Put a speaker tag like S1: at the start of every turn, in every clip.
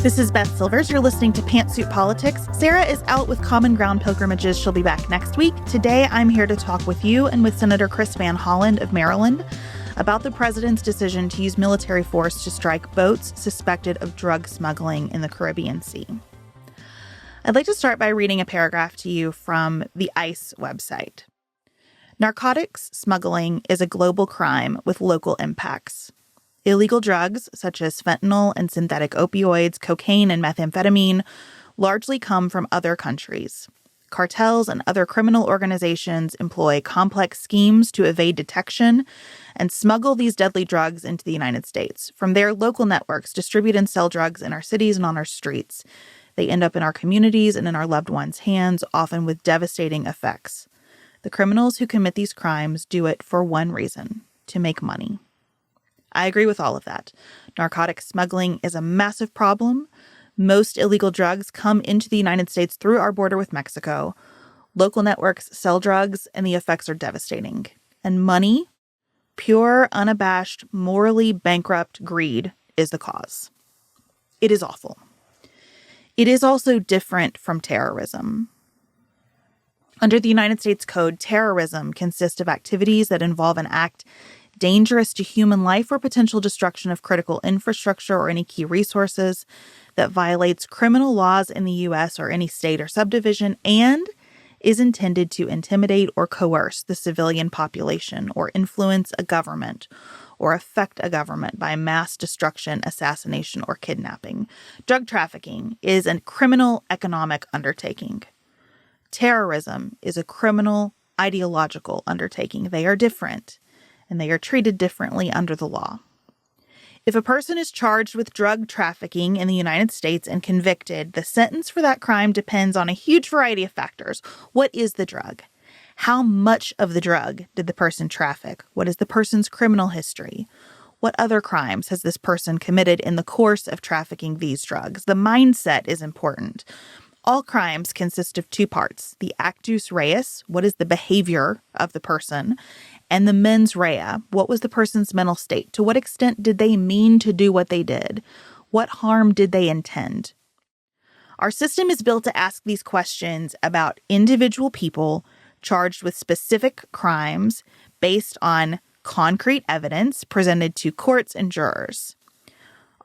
S1: This is Beth Silvers. You're listening to Pantsuit Politics. Sarah is out with Common Ground pilgrimages. She'll be back next week. Today, I'm here to talk with you and with Senator Chris Van Hollen of Maryland about the president's decision to use military force to strike boats suspected of drug smuggling in the Caribbean Sea. I'd like to start by reading a paragraph to you from the ICE website. Narcotics smuggling is a global crime with local impacts. Illegal drugs, such as fentanyl and synthetic opioids, cocaine and methamphetamine, largely come from other countries. Cartels and other criminal organizations employ complex schemes to evade detection and smuggle these deadly drugs into the United States. From there, local networks distribute and sell drugs in our cities and on our streets. They end up in our communities and in our loved ones' hands, often with devastating effects. The criminals who commit these crimes do it for one reason: to make money. I agree with all of that. Narcotic smuggling is a massive problem. Most illegal drugs come into the United States through our border with Mexico. Local networks sell drugs, and the effects are devastating. And money, pure, unabashed, morally bankrupt greed, is the cause. It is awful. It is also different from terrorism. Under the United States Code, terrorism consists of activities that involve an act dangerous to human life or potential destruction of critical infrastructure or any key resources, that violates criminal laws in the U.S. or any state or subdivision, and is intended to intimidate or coerce the civilian population or influence a government or affect a government by mass destruction, assassination, or kidnapping. Drug trafficking is a criminal economic undertaking. Terrorism is a criminal ideological undertaking. They are different, and they are treated differently under the law. If a person is charged with drug trafficking in the United States and convicted, the sentence for that crime depends on a huge variety of factors. What is the drug? How much of the drug did the person traffic? What is the person's criminal history? What other crimes has this person committed in the course of trafficking these drugs? The mindset is important. All crimes consist of two parts: the actus reus, what is the behavior of the person, and the mens rea, what was the person's mental state? To what extent did they mean to do what they did? What harm did they intend? Our system is built to ask these questions about individual people charged with specific crimes based on concrete evidence presented to courts and jurors.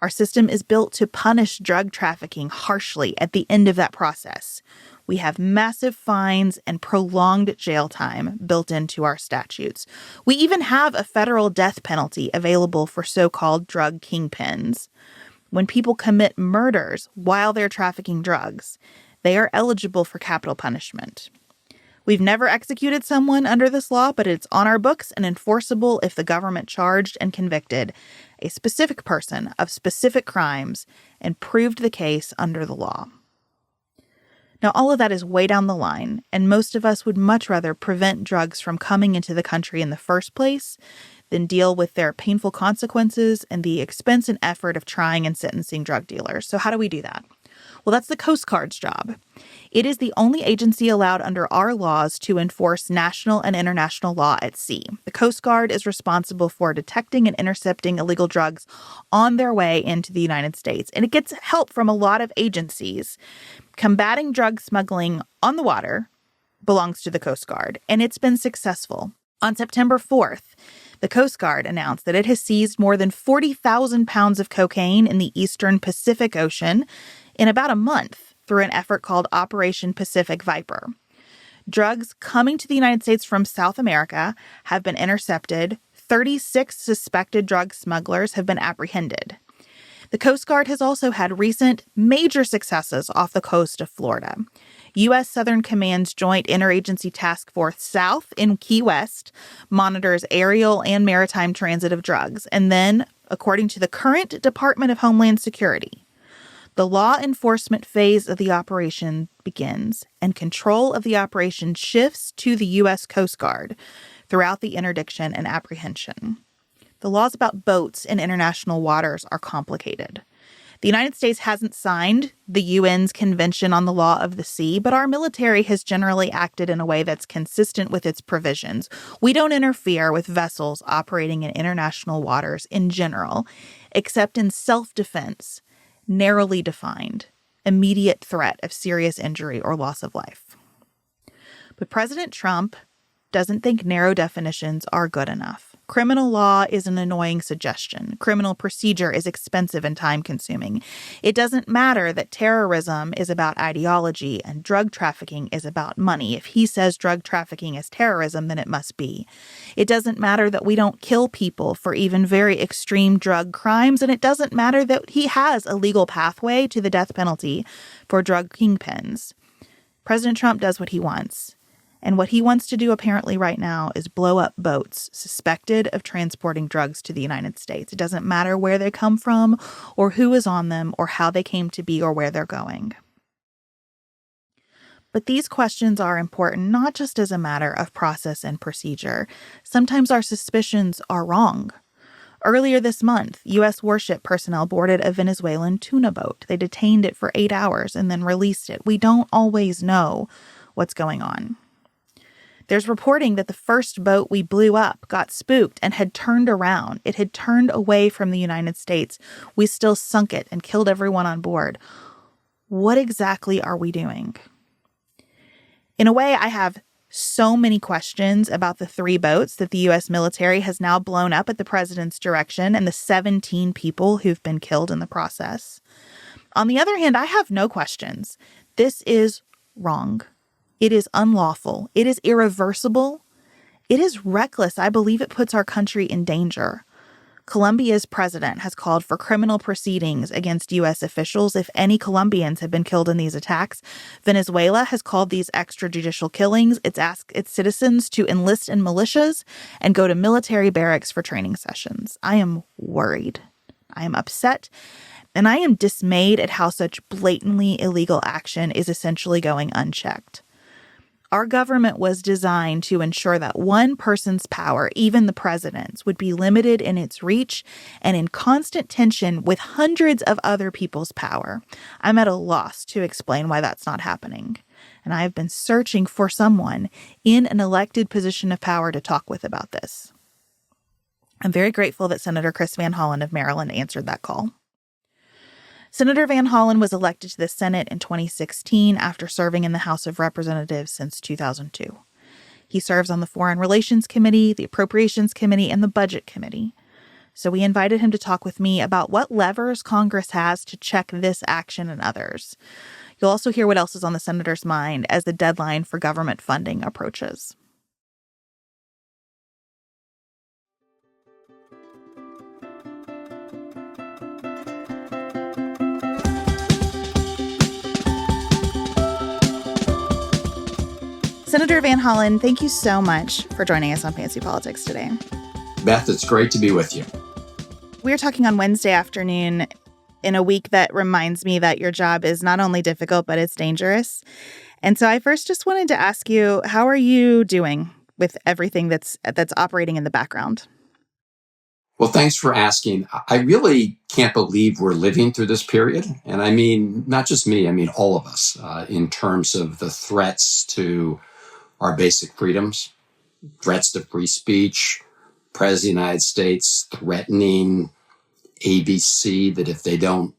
S1: Our system is built to punish drug trafficking harshly at the end of that process. We have massive fines and prolonged jail time built into our statutes. We even have a federal death penalty available for so-called drug kingpins. When people commit murders while they're trafficking drugs, they are eligible for capital punishment. We've never executed someone under this law, but it's on our books and enforceable if the government charged and convicted a specific person of specific crimes and proved the case under the law. Now, all of that is way down the line, and most of us would much rather prevent drugs from coming into the country in the first place than deal with their painful consequences and the expense and effort of trying and sentencing drug dealers. So how do we do that? Well, that's the Coast Guard's job. It is the only agency allowed under our laws to enforce national and international law at sea. The Coast Guard is responsible for detecting and intercepting illegal drugs on their way into the United States, and it gets help from a lot of agencies. Combating drug smuggling on the water belongs to the Coast Guard, and it's been successful. On September 4th, the Coast Guard announced that it has seized more than 40,000 pounds of cocaine in the eastern Pacific Ocean in about a month through an effort called Operation Pacific Viper. Drugs coming to the United States from South America have been intercepted. 36 suspected drug smugglers have been apprehended. The Coast Guard has also had recent major successes off the coast of Florida. U.S. Southern Command's Joint Interagency Task Force South in Key West monitors aerial and maritime transit of drugs. And then, according to the current Department of Homeland Security, the law enforcement phase of the operation begins, and control of the operation shifts to the U.S. Coast Guard throughout the interdiction and apprehension. The laws about boats in international waters are complicated. The United States hasn't signed the UN's Convention on the Law of the Sea, but our military has generally acted in a way that's consistent with its provisions. We don't interfere with vessels operating in international waters in general, except in self-defense, narrowly defined, immediate threat of serious injury or loss of life. But President Trump doesn't think narrow definitions are good enough. Criminal law is an annoying suggestion. Criminal procedure is expensive and time-consuming. It doesn't matter that terrorism is about ideology and drug trafficking is about money. If he says drug trafficking is terrorism, then it must be. It doesn't matter that we don't kill people for even very extreme drug crimes, and it doesn't matter that he has a legal pathway to the death penalty for drug kingpins. President Trump does what he wants. And what he wants to do apparently right now is blow up boats suspected of transporting drugs to the United States. It doesn't matter where they come from or who is on them or how they came to be or where they're going. But these questions are important not just as a matter of process and procedure. Sometimes our suspicions are wrong. Earlier this month, U.S. warship personnel boarded a Venezuelan tuna boat. They detained it for 8 hours and then released it. We don't always know what's going on. There's reporting that the first boat we blew up got spooked and had turned around. It had turned away from the United States. We still sunk it and killed everyone on board. What exactly are we doing? In a way, I have so many questions about the 3 boats that the U.S. military has now blown up at the president's direction and the 17 people who've been killed in the process. On the other hand, I have no questions. This is wrong. It is unlawful. It is irreversible. It is reckless. I believe it puts our country in danger. Colombia's president has called for criminal proceedings against U.S. officials if any Colombians have been killed in these attacks. Venezuela has called these extrajudicial killings. It's asked its citizens to enlist in militias and go to military barracks for training sessions. I am worried. I am upset. And I am dismayed at how such blatantly illegal action is essentially going unchecked. Our government was designed to ensure that one person's power, even the president's, would be limited in its reach and in constant tension with hundreds of other people's power. I'm at a loss to explain why that's not happening. And I have been searching for someone in an elected position of power to talk with about this. I'm very grateful that Senator Chris Van Hollen of Maryland answered that call. Senator Van Hollen was elected to the Senate in 2016 after serving in the House of Representatives since 2002. He serves on the Foreign Relations Committee, the Appropriations Committee, and the Budget Committee. So we invited him to talk with me about what levers Congress has to check this action and others. You'll also hear what else is on the senator's mind as the deadline for government funding approaches. Senator Van Hollen, thank you so much for joining us on Pantsuit Politics today.
S2: Beth, it's great to be with you.
S1: We were talking on Wednesday afternoon in a week that reminds me that your job is not only difficult, but it's dangerous. And so I first just wanted to ask you, how are you doing with everything that's operating in the background?
S2: Well, thanks for asking. I really can't believe we're living through this period. And I mean, not just me, I mean all of us, in terms of the threats to our basic freedoms, threats to free speech, President of the United States threatening ABC that if they don't,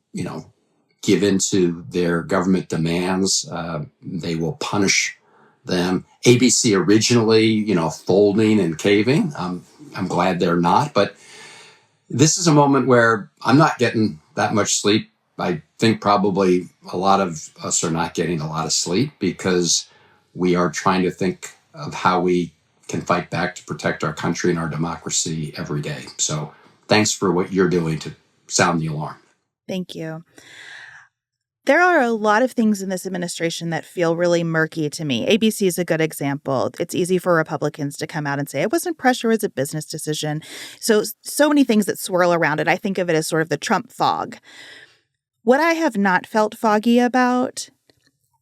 S2: give into their government demands, they will punish them. ABC originally, folding and caving. I'm glad they're not, but this is a moment where I'm not getting that much sleep. I think probably a lot of us are not getting a lot of sleep because we are trying to think of how we can fight back to protect our country and our democracy every day. So thanks for what you're doing to sound the alarm.
S1: Thank you. There are a lot of things in this administration that feel really murky to me. ABC is a good example. It's easy for Republicans to come out and say, it wasn't pressure, it's a business decision. So many things that swirl around it. I think of it as sort of the Trump fog. What I have not felt foggy about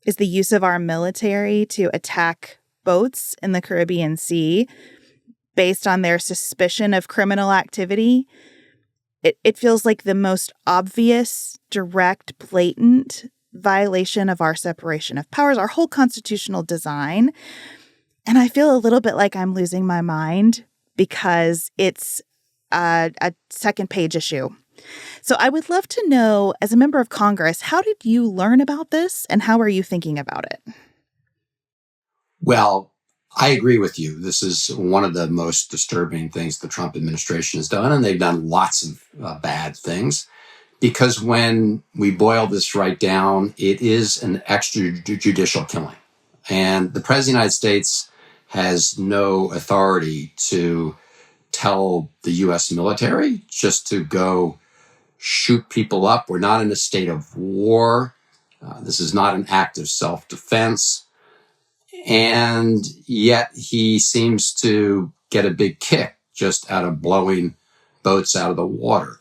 S1: is the use of our military to attack boats in the Caribbean Sea based on their suspicion of criminal activity. It feels like the most obvious, direct, blatant violation of our separation of powers, our whole constitutional design. And I feel a little bit like I'm losing my mind because it's a second page issue So I would love to know, as a member of Congress, how did you learn about this and how are you thinking about it?
S2: Well, I agree with you. This is one of the most disturbing things the Trump administration has done, and they've done lots of bad things. Because when we boil this right down, it is an extrajudicial killing. And the President of the United States has no authority to tell the U.S. military just to go shoot people up. We're not in a state of war. This is not an act of self-defense. And yet he seems to get a big kick just out of blowing boats out of the water.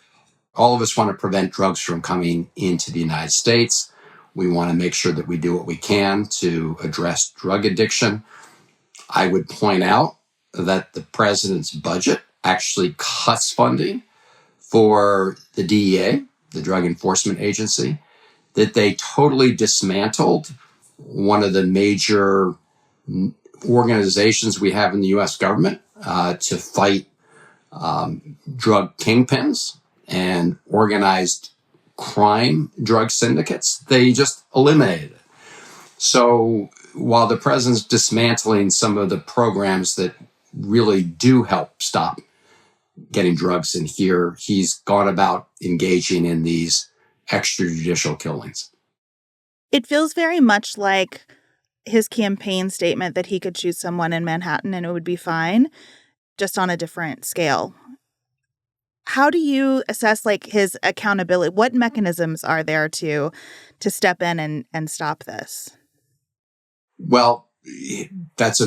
S2: All of us want to prevent drugs from coming into the United States. We want to make sure that we do what we can to address drug addiction. I would point out that the president's budget actually cuts funding for the DEA, the Drug Enforcement Agency, that they totally dismantled one of the major organizations we have in the U.S. government to fight drug kingpins and organized crime drug syndicates. They just eliminated it. So while the president's dismantling some of the programs that really do help stop getting drugs in here, he's gone about engaging in these extrajudicial killings.
S1: It feels very much like his campaign statement that he could shoot someone in Manhattan and it would be fine, just on a different scale. How do you assess his accountability? What mechanisms are there to step in and stop this?
S2: Well, that's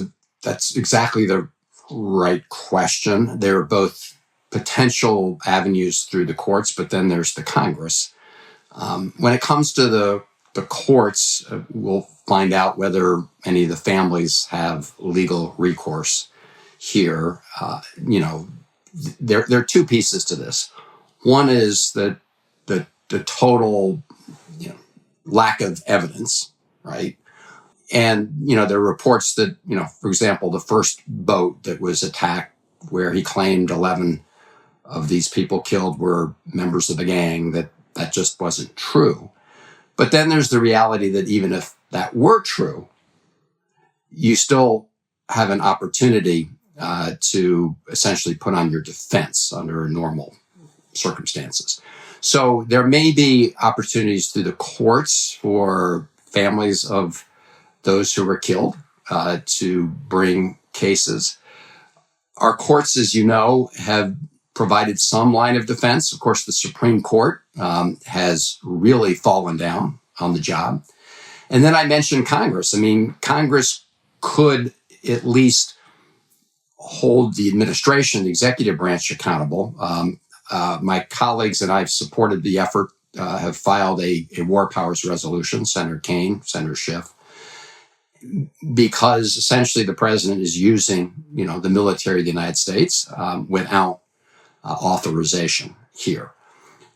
S2: exactly the right question. There are both potential avenues through the courts, but then there's the Congress. When it comes to the courts, we'll find out whether any of the families have legal recourse here. There are two pieces to this. One is the total lack of evidence, right? And, there are reports that, for example, the first boat that was attacked where he claimed 11 of these people killed were members of the gang, that just wasn't true. But then there's the reality that even if that were true, you still have an opportunity to essentially put on your defense under normal circumstances. So there may be opportunities through the courts for families of those who were killed to bring cases. Our courts, as you know, have provided some line of defense. Of course, the Supreme Court has really fallen down on the job. And then I mentioned Congress. I mean, Congress could at least hold the administration, the executive branch accountable. My colleagues and I have supported the effort, have filed a war powers resolution, Senator Kaine, Senator Schiff, because essentially the president is using, the military of the United States without authorization here.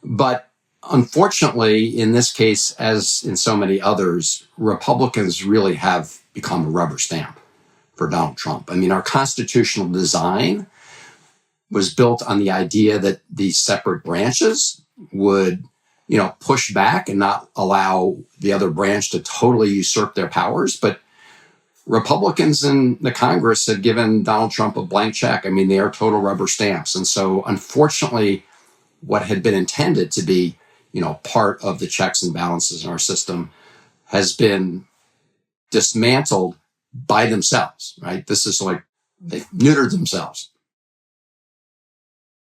S2: But unfortunately, in this case, as in so many others, Republicans really have become a rubber stamp for Donald Trump. I mean, our constitutional design was built on the idea that these separate branches would, push back and not allow the other branch to totally usurp their powers. But Republicans in the Congress have given Donald Trump a blank check. I mean, they are total rubber stamps. And so, unfortunately, what had been intended to be, part of the checks and balances in our system has been dismantled by themselves, right? This is like they've neutered themselves.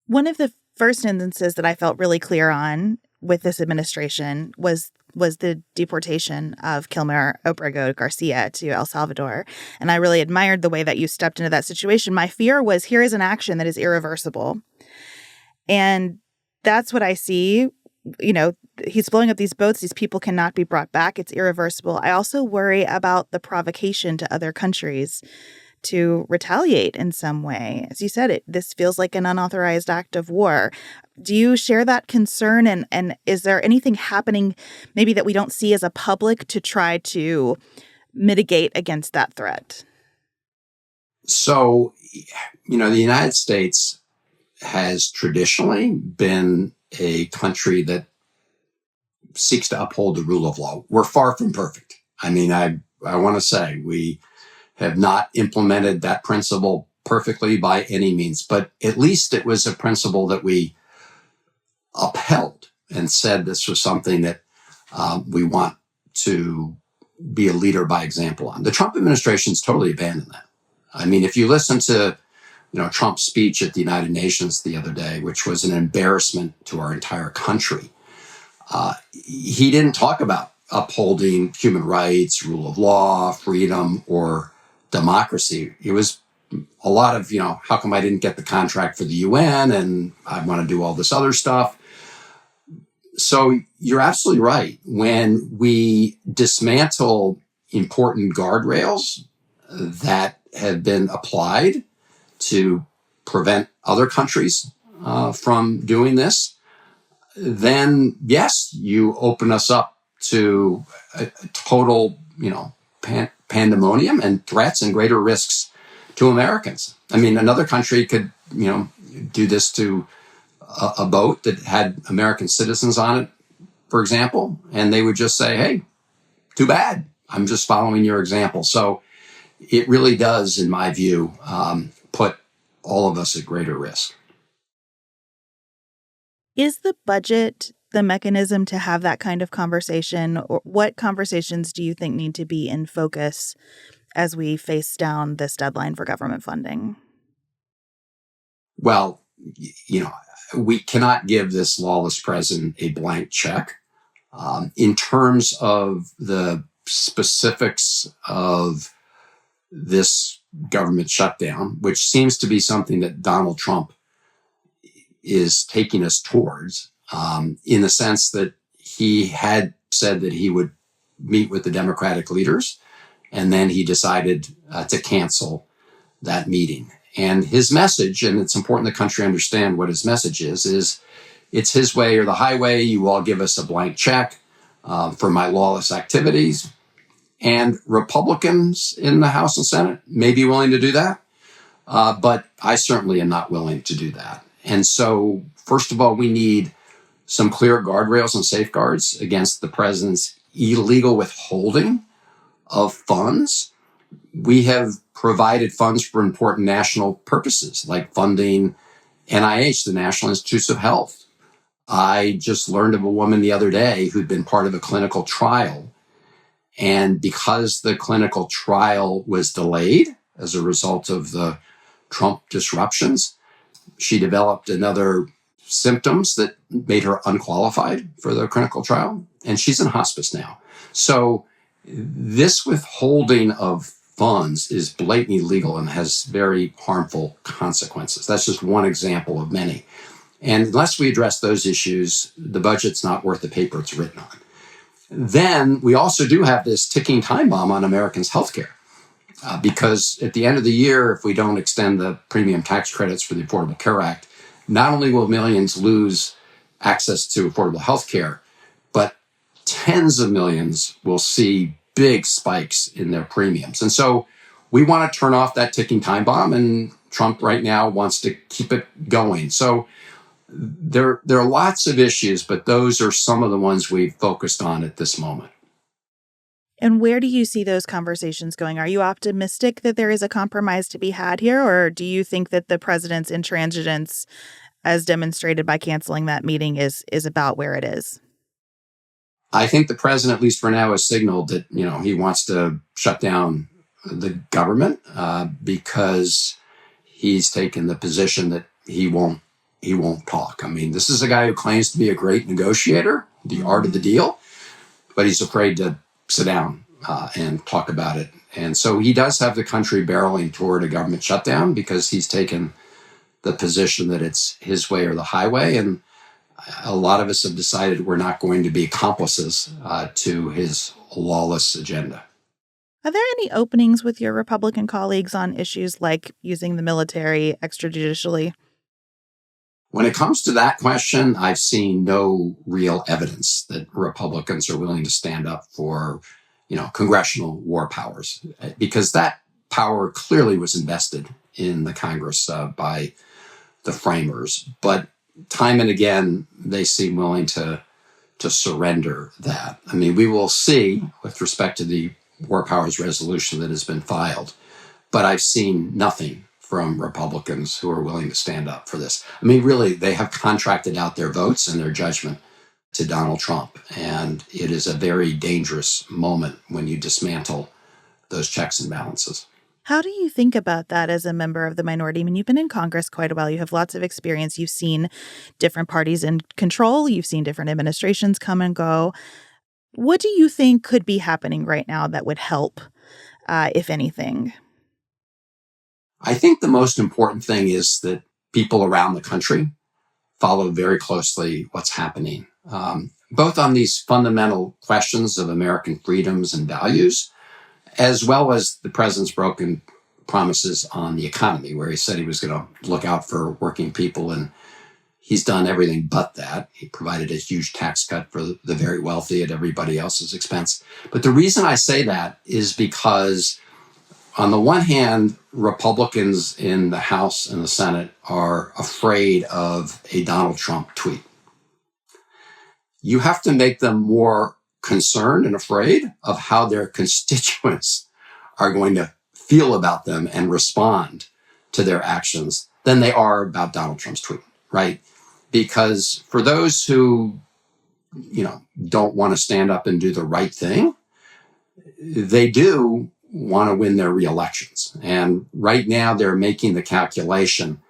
S1: One of the first instances that I felt really clear on with this administration was the deportation of Kilmer Obregón Garcia to El Salvador. And I really admired the way that you stepped into that situation. My fear was, here is an action that is irreversible. And that's what I see. He's blowing up these boats. These people cannot be brought back. It's irreversible. I also worry about the provocation to other countries to retaliate in some way. As you said, this feels like an unauthorized act of war. Do you share that concern? And is there anything happening maybe that we don't see as a public to try to mitigate against that threat?
S2: So, the United States has traditionally been a country that seeks to uphold the rule of law. We're far from perfect. I mean, I want to say we have not implemented that principle perfectly by any means, but at least it was a principle that we upheld and said this was something that we want to be a leader by example on. The Trump administration's totally abandoned that. I mean, if you listen to Trump's speech at the United Nations the other day, which was an embarrassment to our entire country, he didn't talk about upholding human rights, rule of law, freedom, or democracy. It was a lot of, how come I didn't get the contract for the UN and I want to do all this other stuff. So you're absolutely right. When we dismantle important guardrails that have been applied to prevent other countries from doing this, then yes, you open us up to a total, pandemonium and threats and greater risks to Americans. I mean, another country could, do this to a boat that had American citizens on it, for example, and they would just say, hey, too bad. I'm just following your example. So it really does, in my view, put all of us at greater risk.
S1: Is the budget the mechanism to have that kind of conversation? Or what conversations do you think need to be in focus as we face down this deadline for government funding?
S2: Well, we cannot give this lawless president a blank check. In terms of the specifics of this government shutdown, which seems to be something that Donald Trump is taking us towards, in the sense that he had said that he would meet with the Democratic leaders, and then he decided to cancel that meeting. And his message, and it's important the country understand what his message is it's his way or the highway. You all give us a blank check for my lawless activities. And Republicans in the House and Senate may be willing to do that, but I certainly am not willing to do that. And so, first of all, we need some clear guardrails and safeguards against the president's illegal withholding of funds. We have provided funds for important national purposes, like funding NIH, the National Institutes of Health. I just learned of a woman the other day who'd been part of a clinical trial. And because the clinical trial was delayed as a result of the Trump disruptions, she developed another symptoms that made her unqualified for the clinical trial. And she's in hospice now. So this withholding of funds is blatantly illegal and has very harmful consequences. That's just one example of many. And unless we address those issues, the budget's not worth the paper it's written on. Then we also do have this ticking time bomb on Americans' healthcare. Because at the end of the year, if we don't extend the premium tax credits for the Affordable Care Act, not only will millions lose access to affordable healthcare, but tens of millions will see big spikes in their premiums. And so we want to turn off that ticking time bomb, and Trump right now wants to keep it going. So there are lots of issues, but those are some of the ones we've focused on at this moment.
S1: And where do you see those conversations going? Are you optimistic that there is a compromise to be had here, or do you think that the president's intransigence, as demonstrated by canceling that meeting, is about where it is?
S2: I think the president, at least for now, has signaled that he wants to shut down the government because he's taken the position that he won't talk. I mean, this is a guy who claims to be a great negotiator, the art of the deal, but he's afraid to sit down and talk about it. And so he does have the country barreling toward a government shutdown because he's taken the position that it's his way or the highway. And a lot of us have decided we're not going to be accomplices to his lawless agenda.
S1: Are there any openings with your Republican colleagues on issues like using the military extrajudicially?
S2: When it comes to that question, I've seen no real evidence that Republicans are willing to stand up for, congressional war powers, because that power clearly was invested in the Congress by the framers. But time and again, they seem willing to surrender that. I mean, we will see with respect to the war powers resolution that has been filed, but I've seen nothing from Republicans who are willing to stand up for this. I mean, really, they have contracted out their votes and their judgment to Donald Trump. And it is a very dangerous moment when you dismantle those checks and balances.
S1: How do you think about that as a member of the minority? I mean, you've been in Congress quite a while. You have lots of experience. You've seen different parties in control. You've seen different administrations come and go. What do you think could be happening right now that would help, if anything?
S2: I think the most important thing is that people around the country follow very closely what's happening, both on these fundamental questions of American freedoms and values, as well as the president's broken promises on the economy, where he said he was going to look out for working people, and he's done everything but that. He provided a huge tax cut for the very wealthy at everybody else's expense. But the reason I say that is because, on the one hand, Republicans in the House and the Senate are afraid of a Donald Trump tweet. You have to make them more concerned and afraid of how their constituents are going to feel about them and respond to their actions than they are about Donald Trump's tweet, right? Because for those who, don't want to stand up and do the right thing, they do want to win their reelections. And right now they're making the calculation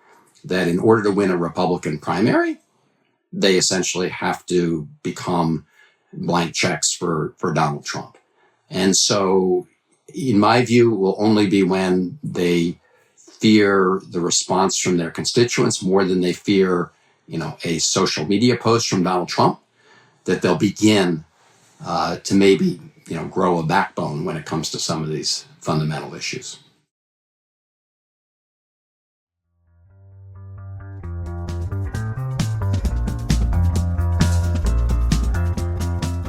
S2: that in order to win a Republican primary, they essentially have to become blank checks for Donald Trump. And so, in my view, it will only be when they fear the response from their constituents more than they fear, a social media post from Donald Trump, that they'll begin to maybe, grow a backbone when it comes to some of these fundamental issues.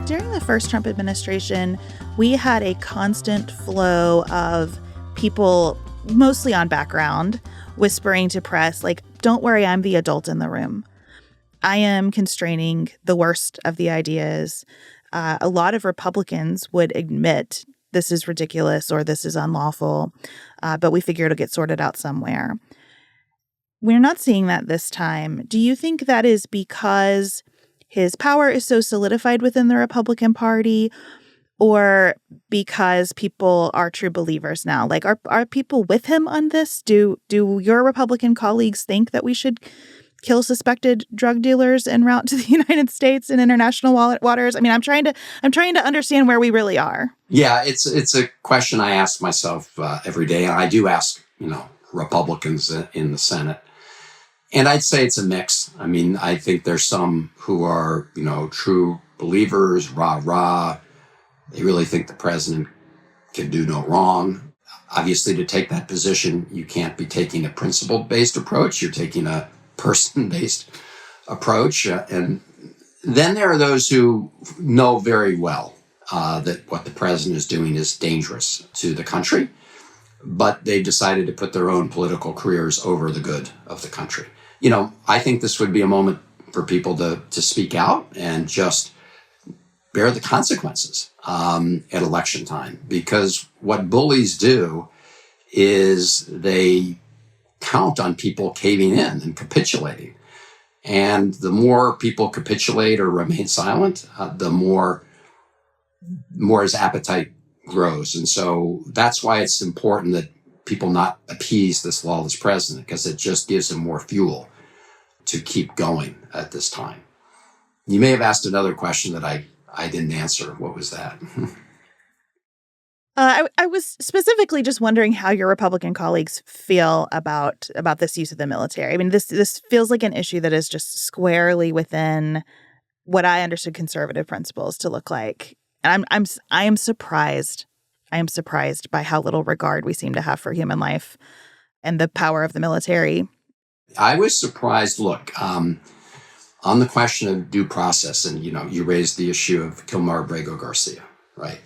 S1: During the first Trump administration, we had a constant flow of people, mostly on background, whispering to press, like, don't worry, I'm the adult in the room. I am constraining the worst of the ideas. A lot of Republicans would admit this is ridiculous or this is unlawful, but we figure it'll get sorted out somewhere. We're not seeing that this time. Do you think that is because his power is so solidified within the Republican Party, or because people are true believers now? Like, are people with him on this? Do your Republican colleagues think that we should kill suspected drug dealers en route to the United States and international waters? I mean, I'm trying to understand where we really are.
S2: Yeah, it's a question I ask myself every day, and I do ask Republicans in the Senate. And I'd say it's a mix. I mean, I think there's some who are, true believers, rah. They really think the president can do no wrong. Obviously, to take that position, you can't be taking a principle-based approach. You're taking a person-based approach. And then there are those who know very well that what the president is doing is dangerous to the country, but they've decided to put their own political careers over the good of the country. I think this would be a moment for people to speak out and just bear the consequences at election time. Because what bullies do is they count on people caving in and capitulating. And the more people capitulate or remain silent, the more his appetite grows. And so that's why it's important that people not appease this lawless president, because it just gives him more fuel to keep going at this time. You may have asked another question that I didn't answer. What was that?
S1: I was specifically just wondering how your Republican colleagues feel about this use of the military. I mean, this feels like an issue that is just squarely within what I understood conservative principles to look like. And I am surprised. I am surprised by how little regard we seem to have for human life and the power of the military.
S2: I was surprised. Look, on the question of due process, and you raised the issue of Kilmar Abrego Garcia, right?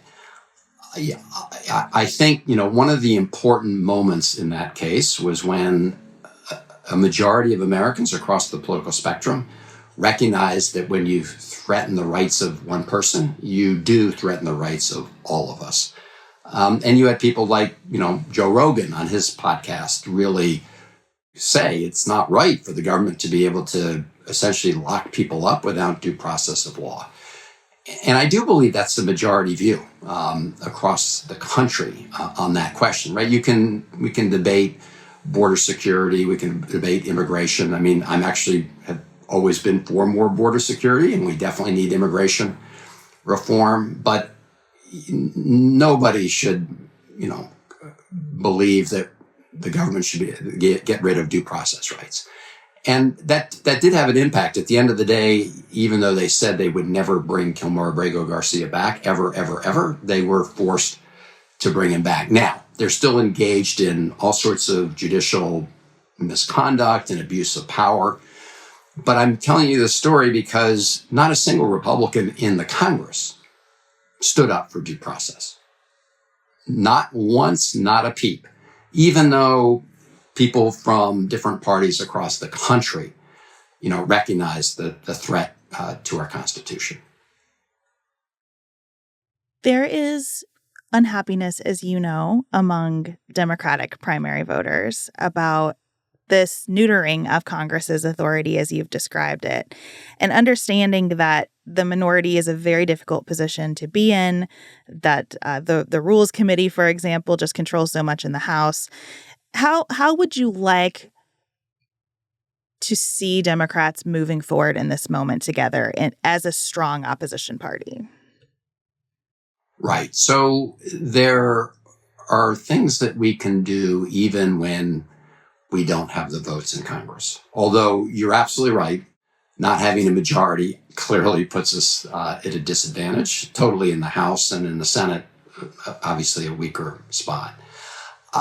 S2: I think one of the important moments in that case was when a majority of Americans across the political spectrum recognize that when you threaten the rights of one person, you do threaten the rights of all of us. And you had people like, Joe Rogan on his podcast really say it's not right for the government to be able to essentially lock people up without due process of law. And I do believe that's the majority view across the country on that question, right? We can debate border security, we can debate immigration. I mean, have always been for more border security, and we definitely need immigration reform. But nobody should, believe that the government should get rid of due process rights. And that did have an impact. At the end of the day, even though they said they would never bring Kilmer Abrego Garcia back, ever, they were forced to bring him back. Now, they're still engaged in all sorts of judicial misconduct and abuse of power. But I'm telling you this story because not a single Republican in the Congress stood up for due process. Not once, not a peep. Even though people from different parties across the country, recognize the threat to our Constitution.
S1: There is unhappiness, as you know, among Democratic primary voters about this neutering of Congress's authority, as you've described it, and understanding that the minority is a very difficult position to be in, that the Rules Committee, for example, just controls so much in the House. How would you like to see Democrats moving forward in this moment together as a strong opposition party?
S2: Right. So there are things that we can do even when we don't have the votes in Congress. Although you're absolutely right, not having a majority clearly puts us at a disadvantage, totally in the House and in the Senate, obviously a weaker spot.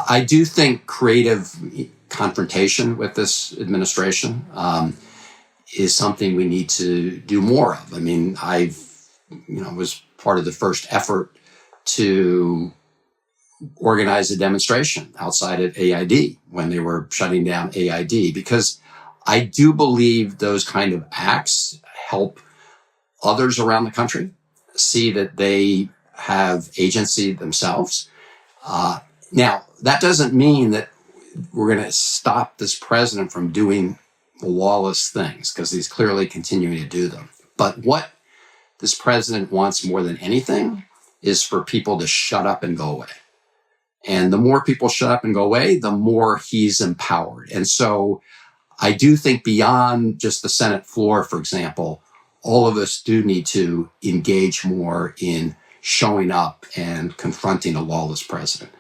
S2: I do think creative confrontation with this administration is something we need to do more of. I mean, was part of the first effort to organize a demonstration outside at AID when they were shutting down AID, because I do believe those kind of acts help others around the country see that they have agency themselves. Now, that doesn't mean that we're going to stop this president from doing lawless things, because he's clearly continuing to do them. But what this president wants more than anything is for people to shut up and go away. And the more people shut up and go away, the more he's empowered. And so I do think beyond just the Senate floor, for example, all of us do need to engage more in showing up and confronting a lawless president.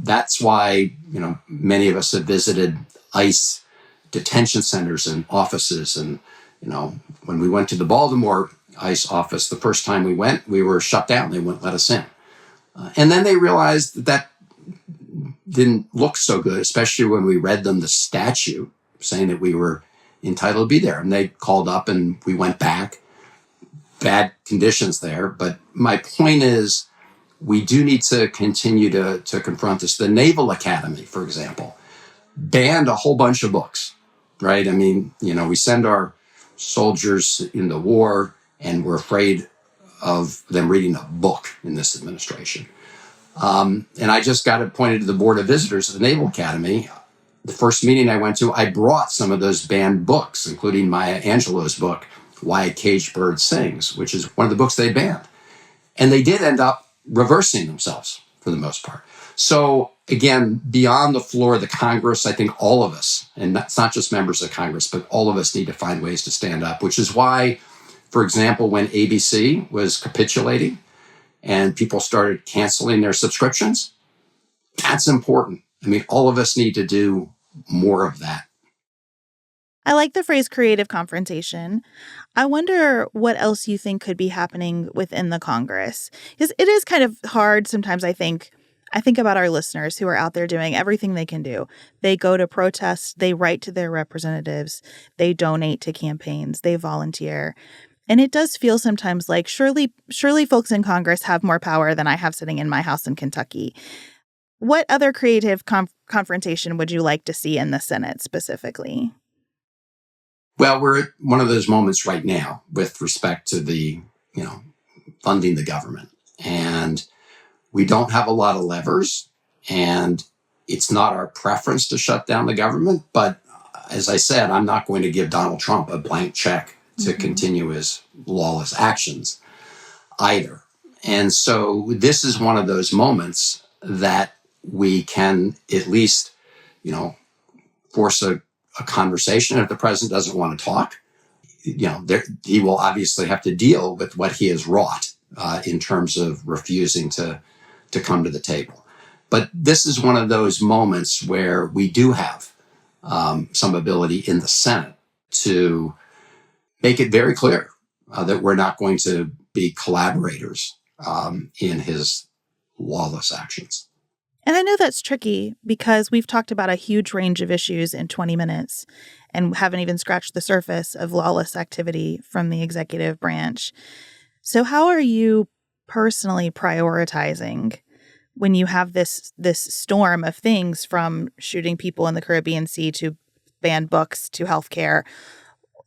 S2: That's why, many of us have visited ICE detention centers and offices. And, when we went to the Baltimore ICE office, the first time we went, we were shut down. They wouldn't let us in. And then they realized that didn't look so good, especially when we read them the statute saying that we were entitled to be there. And they called up and we went back. Bad conditions there. But my point is, we do need to continue to confront this. The Naval Academy, for example, banned a whole bunch of books, right? I mean, we send our soldiers in the war and we're afraid of them reading a book in this administration. And I just got appointed to the Board of Visitors of the Naval Academy. The first meeting I went to, I brought some of those banned books, including Maya Angelou's book, Why a Caged Bird Sings, which is one of the books they banned. And they did end up reversing themselves for the most part. So again, beyond the floor of the Congress, I think all of us, and it's not just members of Congress, but all of us need to find ways to stand up, which is why, for example, when ABC was capitulating and people started canceling their subscriptions, that's important. I mean, all of us need to do more of that.
S1: I like the phrase creative confrontation. I wonder what else you think could be happening within the Congress. Because it is kind of hard sometimes, I think about our listeners who are out there doing everything they can do. They go to protests, they write to their representatives, they donate to campaigns, they volunteer. And it does feel sometimes like surely folks in Congress have more power than I have sitting in my house in Kentucky. What other creative confrontation would you like to see in the Senate specifically?
S2: Well, we're at one of those moments right now with respect to the, funding the government. And we don't have a lot of levers, and it's not our preference to shut down the government. But as I said, I'm not going to give Donald Trump a blank check to continue his lawless actions either. And so this is one of those moments that we can at least, force a conversation. If the president doesn't want to talk, he will obviously have to deal with what he has wrought in terms of refusing to come to the table. But this is one of those moments where we do have some ability in the Senate to make it very clear that we're not going to be collaborators in his lawless actions.
S1: And I know that's tricky because we've talked about a huge range of issues in 20 minutes and haven't even scratched the surface of lawless activity from the executive branch. So how are you personally prioritizing when you have this storm of things, from shooting people in the Caribbean Sea to banned books to healthcare?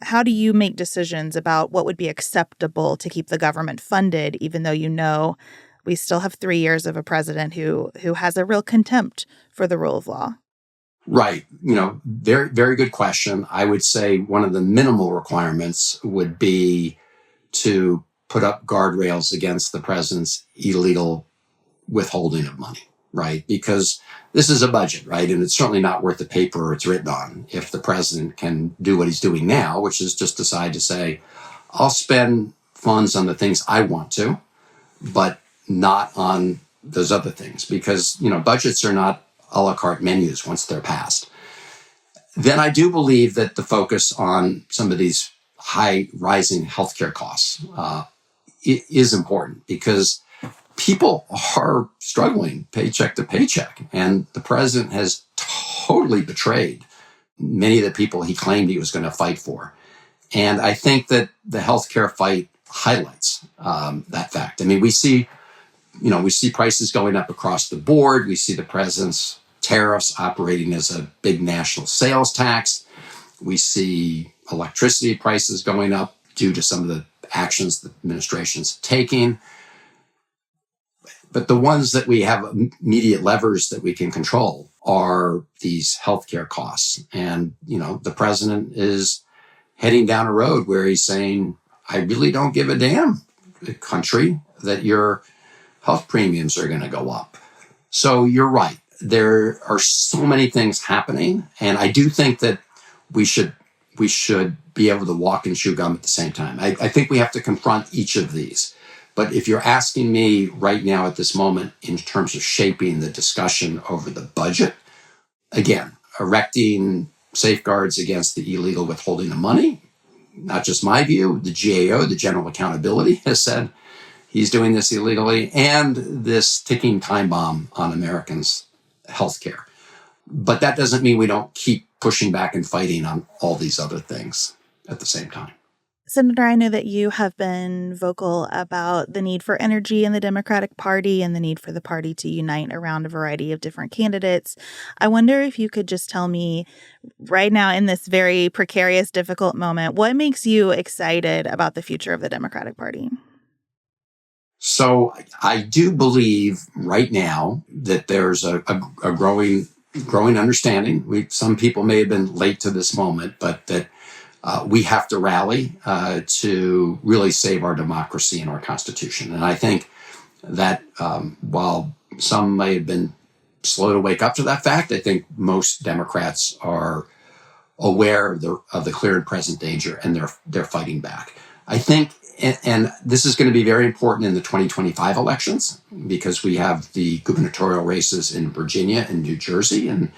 S1: How do you make decisions about what would be acceptable to keep the government funded, even though we still have 3 years of a president who has a real contempt for the rule of law?
S2: Right. Very, very good question. I would say one of the minimal requirements would be to put up guardrails against the president's illegal withholding of money, right? Because this is a budget, right? And it's certainly not worth the paper it's written on if the president can do what he's doing now, which is just decide to say, I'll spend funds on the things I want to, but not on those other things, because, budgets are not a la carte menus once they're passed. Then I do believe that the focus on some of these high rising healthcare costs is important, because people are struggling paycheck to paycheck. And the president has totally betrayed many of the people he claimed he was going to fight for. And I think that the healthcare fight highlights that fact. I mean, we see prices going up across the board. We see the president's tariffs operating as a big national sales tax. We see electricity prices going up due to some of the actions the administration's taking. But the ones that we have immediate levers that we can control are these healthcare costs. And, the president is heading down a road where he's saying, I really don't give a damn, country, that your health premiums are going to go up. So you're right. There are so many things happening. And I do think that we should be able to walk and chew gum at the same time. I think we have to confront each of these. But if you're asking me right now at this moment in terms of shaping the discussion over the budget, again, erecting safeguards against the illegal withholding of money, not just my view, the GAO, the General Accountability, has said he's doing this illegally, and this ticking time bomb on Americans' healthcare. But that doesn't mean we don't keep pushing back and fighting on all these other things at the same time.
S1: Senator, I know that you have been vocal about the need for energy in the Democratic Party and the need for the party to unite around a variety of different candidates. I wonder if you could just tell me right now, in this very precarious, difficult moment, what makes you excited about the future of the Democratic Party?
S2: So I do believe right now that there's a growing understanding. Some people may have been late to this moment, but that we have to rally to really save our democracy and our Constitution. And I think that while some may have been slow to wake up to that fact, I think most Democrats are aware of the clear and present danger, and they're fighting back. I think, and this is going to be very important in the 2025 elections, because we have the gubernatorial races in Virginia and New Jersey, and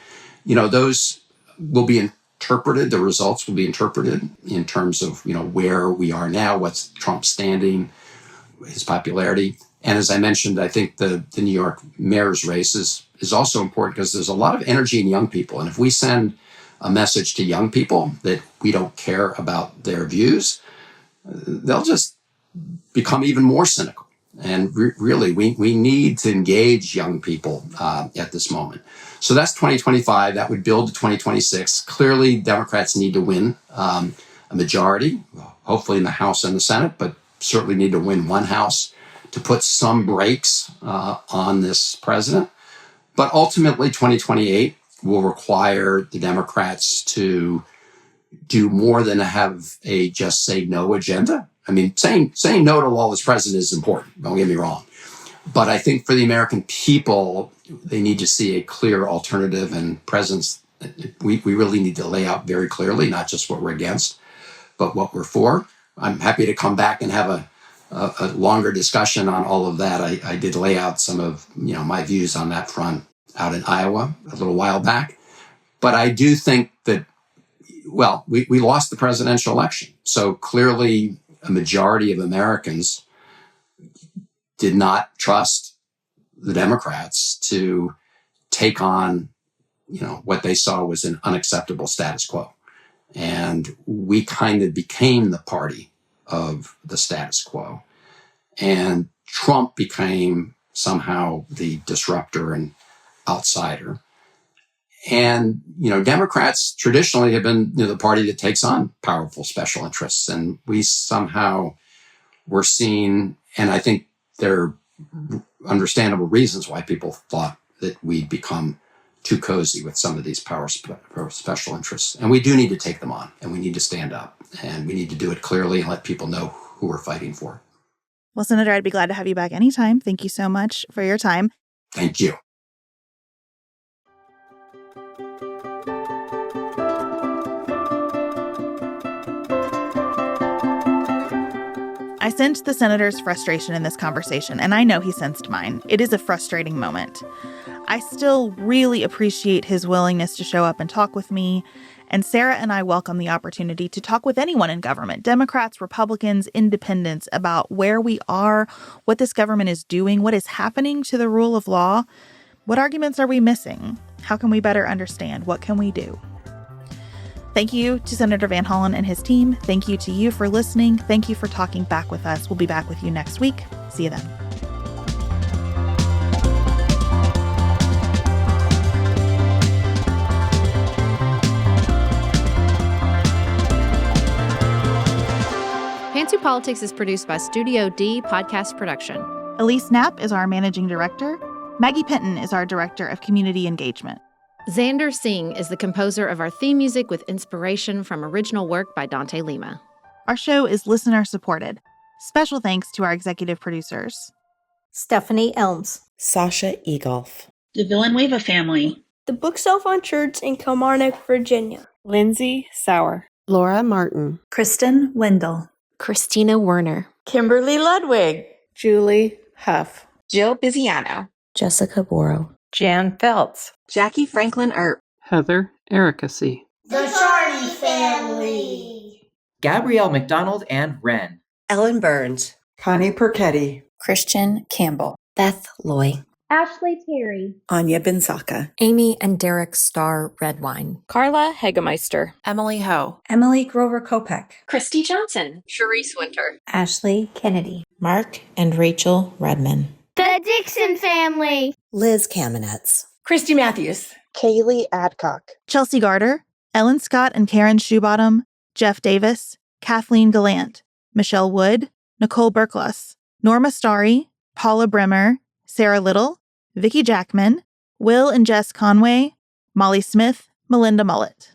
S2: those will be interpreted. The results will be interpreted in terms of where we are now, what's Trump's standing, his popularity. And as I mentioned, I think the New York mayor's race is also important, because there's a lot of energy in young people. And if we send a message to young people that we don't care about their views, they'll just become even more cynical. And really, we need to engage young people at this moment. So that's 2025. That would build to 2026. Clearly, Democrats need to win a majority, hopefully in the House and the Senate, but certainly need to win one House to put some brakes on this president. But ultimately, 2028 will require the Democrats to do more than have a just say no agenda. I mean, saying no to all this president is important. Don't get me wrong. But I think for the American people, they need to see a clear alternative and presence. We really need to lay out very clearly, not just what we're against, but what we're for. I'm happy to come back and have a longer discussion on all of that. I did lay out some of my views on that front out in Iowa a little while back. But I do think that, well, we lost the presidential election. So clearly a majority of Americans did not trust the Democrats to take on, what they saw was an unacceptable status quo. And we kind of became the party of the status quo. And Trump became somehow the disruptor and outsider. And, Democrats traditionally have been the party that takes on powerful special interests. And we somehow were seen, and I think there are understandable reasons why people thought that we'd become too cozy with some of these power special interests. And we do need to take them on, and we need to stand up, and we need to do it clearly and let people know who we're fighting for.
S1: Well, Senator, I'd be glad to have you back anytime. Thank you so much for your time.
S2: Thank you.
S1: I sensed the senator's frustration in this conversation, and I know he sensed mine. It is a frustrating moment. I still really appreciate his willingness to show up and talk with me, and Sarah and I welcome the opportunity to talk with anyone in government, Democrats, Republicans, independents, about where we are, what this government is doing, what is happening to the rule of law, what arguments are we missing, how can we better understand, what can we do? Thank you to Senator Van Hollen and his team. Thank you to you for listening. Thank you for talking back with us. We'll be back with you next week. See you then.
S3: Pantsuit Politics is produced by Studio D Podcast Production.
S1: Elise Knapp is our managing director. Maggie Penton is our director of community engagement.
S3: Xander Singh is the composer of our theme music with inspiration from original work by Dante Lima.
S1: Our show is listener-supported. Special thanks to our executive producers:
S4: Stephanie Elms,
S5: Sasha Egolf,
S6: the Villanueva family,
S7: the Bookshelf on Church in Kilmarnock, Virginia,
S5: Lindsay Sauer,
S8: Laura Martin,
S9: Kristen Wendell,
S10: Christina Werner,
S11: Kimberly Ludwig,
S5: Julie Huff,
S12: Jill Biziano,
S13: Jessica Borrow,
S14: Jan Feltz,
S15: Jackie Franklin Earp,
S16: Heather Ericacy,
S17: the Charney family,
S18: Gabrielle McDonald and Wren,
S19: Ellen Burns,
S20: Connie Perchetti,
S21: Christian Campbell,
S22: Beth Loy,
S23: Ashley Terry,
S24: Anya Benzaka,
S25: Amy and Derek Starr Redwine,
S26: Carla Hegemeister,
S27: Emily Ho,
S28: Emily Grover Kopek,
S29: Christy Johnson,
S30: Sharice Winter,
S31: Ashley Kennedy,
S32: Mark and Rachel Redman,
S33: the Dixon family,
S34: Liz Kamenetz,
S35: Christy Matthews,
S36: Kaylee Adcock,
S1: Chelsea Garter, Ellen Scott and Karen Shoebottom, Jeff Davis, Kathleen Gallant, Michelle Wood, Nicole Berkluss, Norma Starry, Paula Bremer, Sarah Little, Vicki Jackman, Will and Jess Conway, Molly Smith, Melinda Mullett.